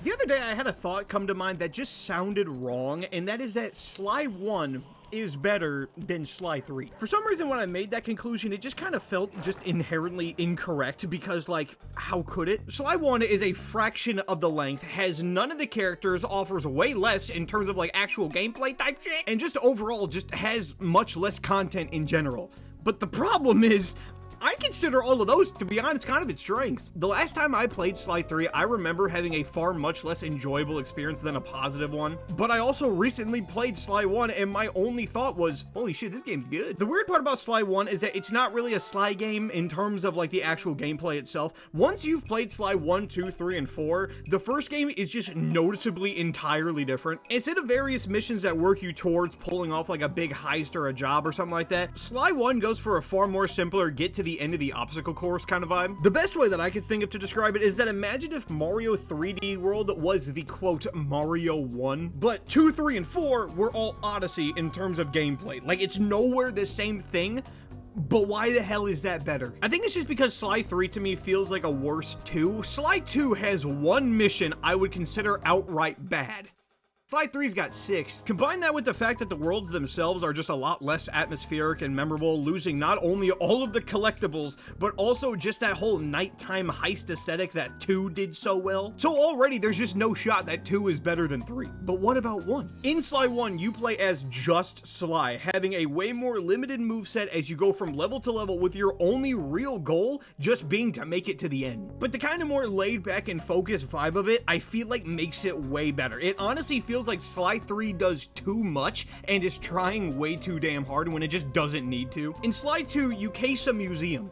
The other day I had a thought come to mind that just sounded wrong, and that is that Sly 1 is better than Sly 3. For some reason when I made that conclusion, it just kind of felt just inherently incorrect because, like, how could it? Sly 1 is a fraction of the length, has none of the characters, offers way less in terms of, like, actual gameplay type shit, and just overall just has much less content in general. But the problem is, I consider all of those, to be honest, kind of its strengths. The last time I played Sly 3, I remember having a far much less enjoyable experience than a positive one. But I also recently played Sly 1, and my only thought was, holy shit, this game's good. The weird part about Sly 1 is that it's not really a Sly game in terms of, like, the actual gameplay itself. Once you've played Sly 1, 2, 3, and 4, the first game is just noticeably entirely different. Instead of various missions that work you towards pulling off, like, a big heist or a job or something like that, Sly 1 goes for a far more simpler get to the end of the obstacle course kind of vibe. The best way that I could think of to describe it is that imagine if Mario 3D World was the quote Mario 1, but 2, 3, and 4 were all Odyssey in terms of gameplay. Like, it's nowhere the same thing, but why the hell is that better? I think it's just because Sly 3 to me feels like a worse 2. Sly 2 has one mission I would consider outright bad. Sly 3's got 6. Combine that with the fact that the worlds themselves are just a lot less atmospheric and memorable, losing not only all of the collectibles, but also just that whole nighttime heist aesthetic that 2 did so well. So already there's just no shot that 2 is better than 3. But what about 1? In Sly 1, you play as just Sly, having a way more limited moveset as you go from level to level, with your only real goal just being to make it to the end. But the kind of more laid back and focused vibe of it, I feel like makes it way better. It honestly feels like Sly 3 does too much and is trying way too damn hard when it just doesn't need to. In Sly 2, you case a museum.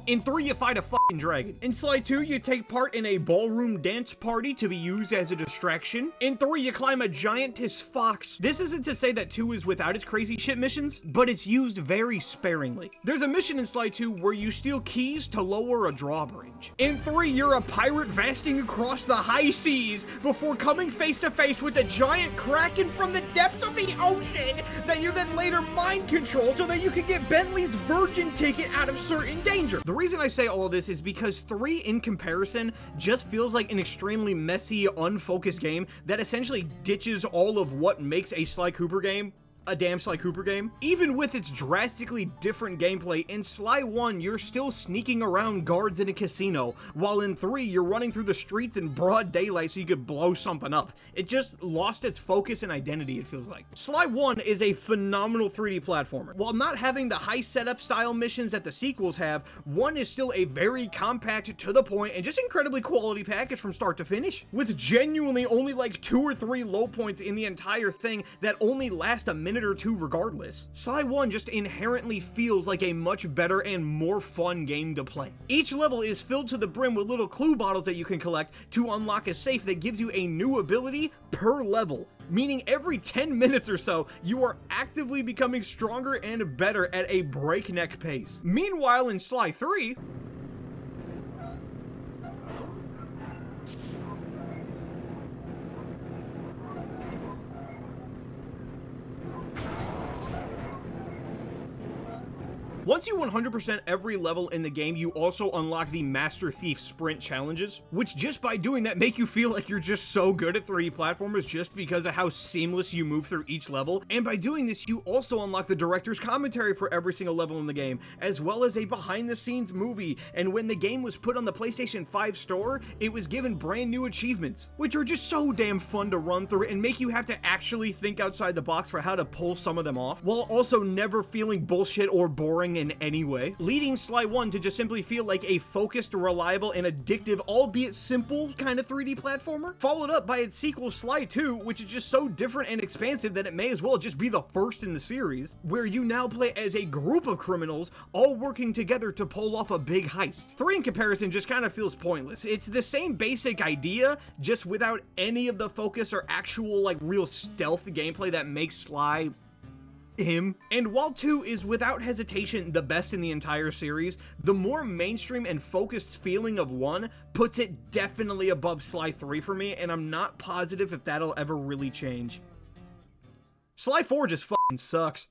In 3, you fight a fucking dragon. In Sly 2, you take part in a ballroom dance party to be used as a distraction. In 3, you climb a giantess fox. This isn't to say that 2 is without its crazy shit missions, but it's used very sparingly. There's a mission in Sly 2 where you steal keys to lower a drawbridge. In 3, you're a pirate vasting across the high seas before coming face to face with a giant kraken from the depths of the ocean that you then later mind control so that you can get Bentley's virgin ticket out of certain danger. The reason I say all of this is because 3, in comparison, just feels like an extremely messy, unfocused game that essentially ditches all of what makes a Sly Cooper game a damn Sly Cooper game. Even with its drastically different gameplay, in Sly 1, you're still sneaking around guards in a casino, while in 3, you're running through the streets in broad daylight so you could blow something up. It just lost its focus and identity, it feels like. Sly 1 is a phenomenal 3D platformer. While not having the high setup style missions that the sequels have, 1 is still a very compact, to the point, and just incredibly quality package from start to finish, with genuinely only like 2 or 3 low points in the entire thing that only last a minute or 2 regardless. Sly 1 just inherently feels like a much better and more fun game to play. Each level is filled to the brim with little clue bottles that you can collect to unlock a safe that gives you a new ability per level, meaning every 10 minutes or so, you are actively becoming stronger and better at a breakneck pace. Meanwhile, in Sly 3, once you 100% every level in the game, you also unlock the Master Thief Sprint challenges, which just by doing that make you feel like you're just so good at 3D platformers just because of how seamless you move through each level. And by doing this, you also unlock the director's commentary for every single level in the game, as well as a behind-the-scenes movie. And when the game was put on the PlayStation 5 store, it was given brand new achievements, which are just so damn fun to run through and make you have to actually think outside the box for how to pull some of them off, while also never feeling bullshit or boring in any way, leading Sly 1 to just simply feel like a focused, reliable, and addictive, albeit simple, kind of 3D platformer, followed up by its sequel, Sly 2, which is just so different and expansive that it may as well just be the first in the series, where you now play as a group of criminals, all working together to pull off a big heist. 3, in comparison, just kind of feels pointless. It's the same basic idea, just without any of the focus or actual, like, real stealth gameplay that makes Sly him. And while 2 is without hesitation the best in the entire series, the more mainstream and focused feeling of 1 puts it definitely above Sly 3 for me, and I'm not positive if that'll ever really change. Sly 4 just fucking sucks.